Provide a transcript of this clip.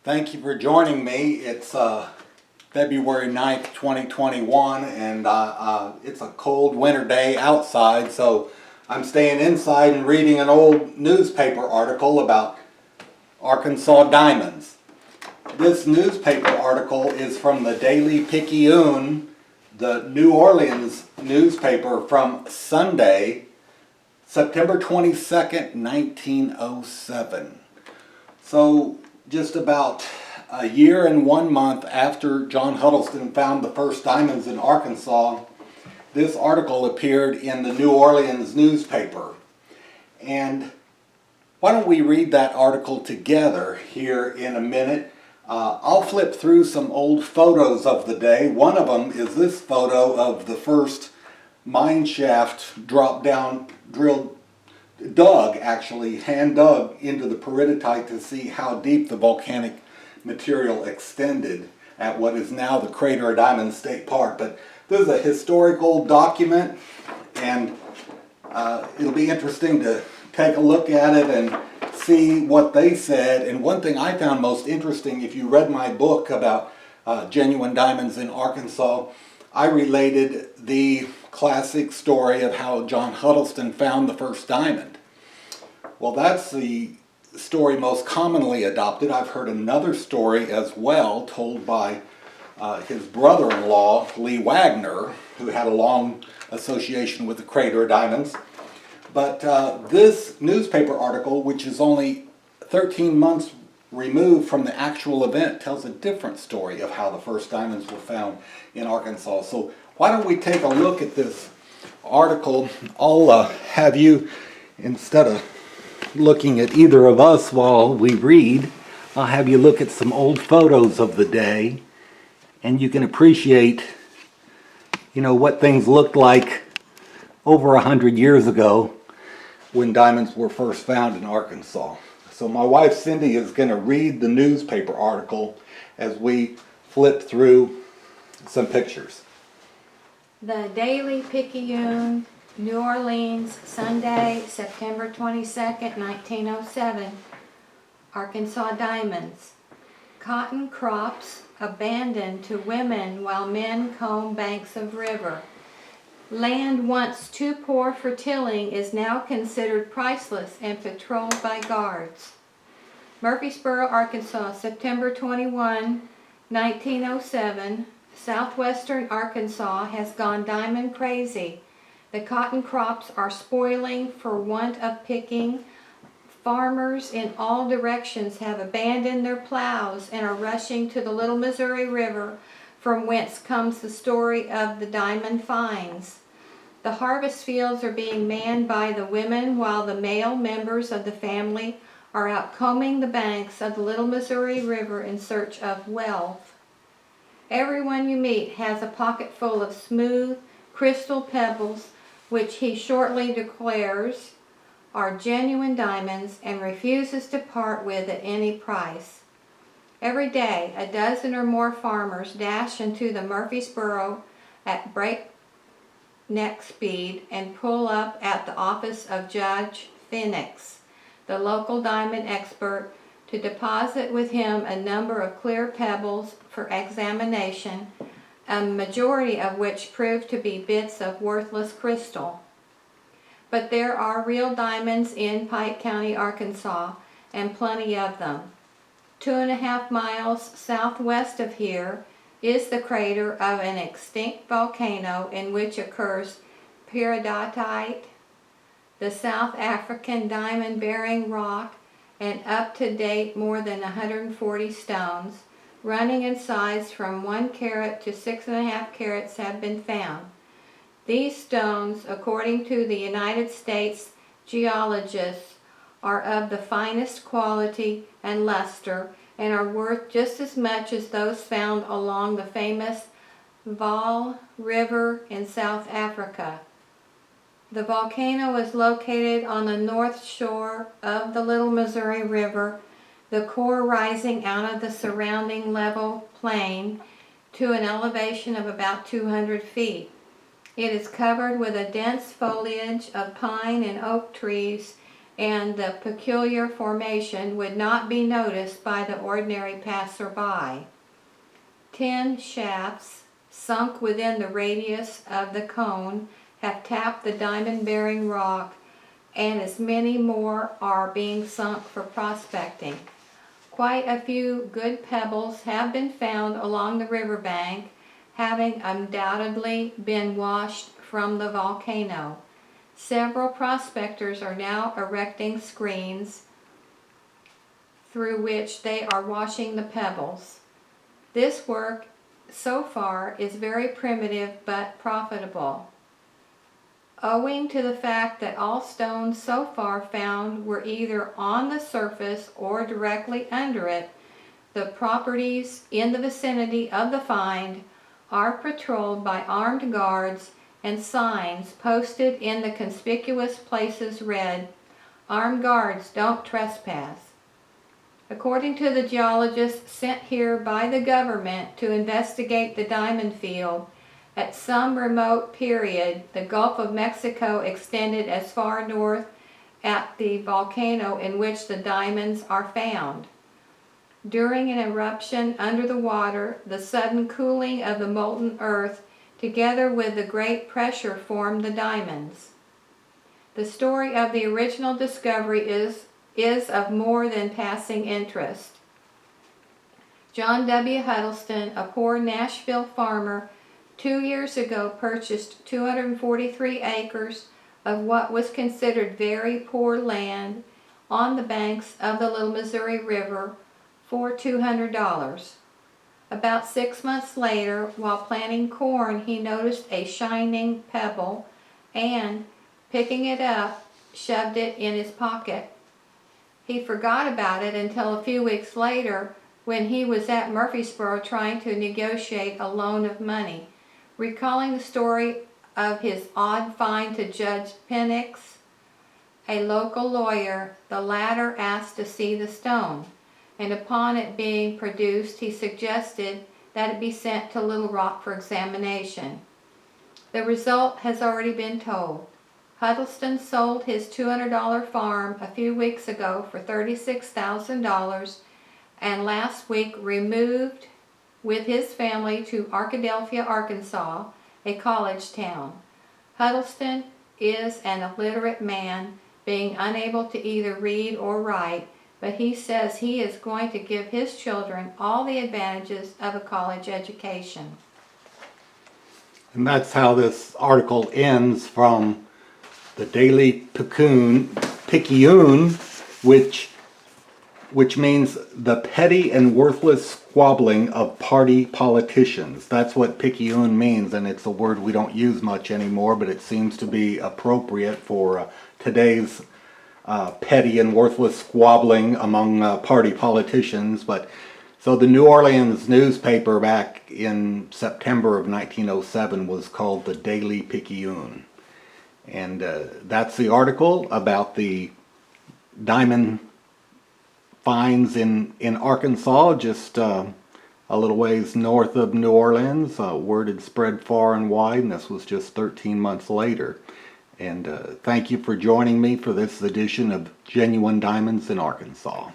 Thank you for joining me. It's February 9th, 2021, and it's a cold winter day outside, so I'm staying inside and reading an old newspaper article about Arkansas diamonds. This newspaper article is from the Daily Picayune, the New Orleans newspaper, from Sunday, September 22nd, 1907. So just about a year and 1 month after John Huddleston found the first diamonds in Arkansas, this article appeared in the New Orleans newspaper. And why don't we read that article together here in a minute. I'll flip through some old photos of the day. One of them is this photo of the first mine shaft hand dug into the peridotite to see how deep the volcanic material extended at what is now the Crater of Diamonds State Park. But this is a historical document, and it'll be interesting to take a look at it and see what they said. And one thing I found most interesting, if you read my book about genuine diamonds in Arkansas, I related the classic story of how John Huddleston found the first diamond. Well, that's the story most commonly adopted. I've heard another story as well told by his brother-in-law, Lee Wagner, who had a long association with the Crater of Diamonds. But this newspaper article, which is only 13 months removed from the actual event, tells a different story of how the first diamonds were found in Arkansas. So why don't we take a look at this article? I'll have you, instead of looking at either of us while we read, I'll have you look at some old photos of the day, and you can appreciate, what things looked like over 100 years ago when diamonds were first found in Arkansas. So my wife Cindy is going to read the newspaper article as we flip through some pictures. The Daily Picayune, New Orleans, Sunday, September 22nd, 1907. Arkansas diamonds. Cotton crops abandoned to women while men comb banks of river. Land once too poor for tilling is now considered priceless and patrolled by guards. Murfreesboro, Arkansas, September 21, 1907. Southwestern Arkansas has gone diamond crazy. The cotton crops are spoiling for want of picking. Farmers in all directions have abandoned their plows and are rushing to the Little Missouri River, from whence comes the story of the diamond finds. The harvest fields are being manned by the women, while the male members of the family are out combing the banks of the Little Missouri River in search of wealth. Everyone you meet has a pocket full of smooth crystal pebbles, which he shortly declares are genuine diamonds and refuses to part with at any price. Every day, a dozen or more farmers dash into the Murfreesboro at breakneck speed and pull up at the office of Judge Phoenix, the local diamond expert, to deposit with him a number of clear pebbles for examination, a majority of which prove to be bits of worthless crystal. But there are real diamonds in Pike County, Arkansas, and plenty of them. 2.5 miles southwest of here is the crater of an extinct volcano in which occurs peridotite, the South African diamond-bearing rock, and up-to-date more than 140 stones, running in size from 1 carat to 6.5 carats, have been found. These stones, according to the United States geologists, are of the finest quality and luster and are worth just as much as those found along the famous Vaal River in South Africa. The volcano is located on the north shore of the Little Missouri River, the core rising out of the surrounding level plain to an elevation of about 200 feet. It is covered with a dense foliage of pine and oak trees and the peculiar formation would not be noticed by the ordinary passerby. 10 shafts sunk within the radius of the cone have tapped the diamond-bearing rock, and as many more are being sunk for prospecting. Quite a few good pebbles have been found along the riverbank, having undoubtedly been washed from the volcano. Several prospectors are now erecting screens through which they are washing the pebbles. This work so far is very primitive but profitable. Owing to the fact that all stones so far found were either on the surface or directly under it, the properties in the vicinity of the find are patrolled by armed guards, and signs posted in the conspicuous places read, "Armed guards don't trespass." According to the geologists sent here by the government to investigate the diamond field, at some remote period the Gulf of Mexico extended as far north at the volcano in which the diamonds are found. During an eruption under the water, the sudden cooling of the molten earth together with the great pressure formed the diamonds. The story of the original discovery is of more than passing interest. John W. Huddleston, a poor Nashville farmer, 2 years ago purchased 243 acres of what was considered very poor land on the banks of the Little Missouri River for $200. About 6 months later, while planting corn, he noticed a shining pebble and, picking it up, shoved it in his pocket. He forgot about it until a few weeks later when he was at Murfreesboro trying to negotiate a loan of money. Recalling the story of his odd find to Judge Penix, a local lawyer, the latter asked to see the stone, and upon it being produced, he suggested that it be sent to Little Rock for examination. The result has already been told. Huddleston sold his $200 farm a few weeks ago for $36,000 and last week removed with his family to Arkadelphia, Arkansas, a college town. Huddleston is an illiterate man, being unable to either read or write, but he says he is going to give his children all the advantages of a college education. And that's how this article ends from the Daily Picayune, which means the petty and worthless squabbling of party politicians. That's what Picayune means, and it's a word we don't use much anymore, but it seems to be appropriate for today's petty and worthless squabbling among party politicians. But so the New Orleans newspaper back in September of 1907 was called the Daily Picayune. And that's the article about the diamond finds in Arkansas, just a little ways north of New Orleans. Word had spread far and wide, and this was just 13 months later. And thank you for joining me for this edition of Genuine Diamonds in Arkansas.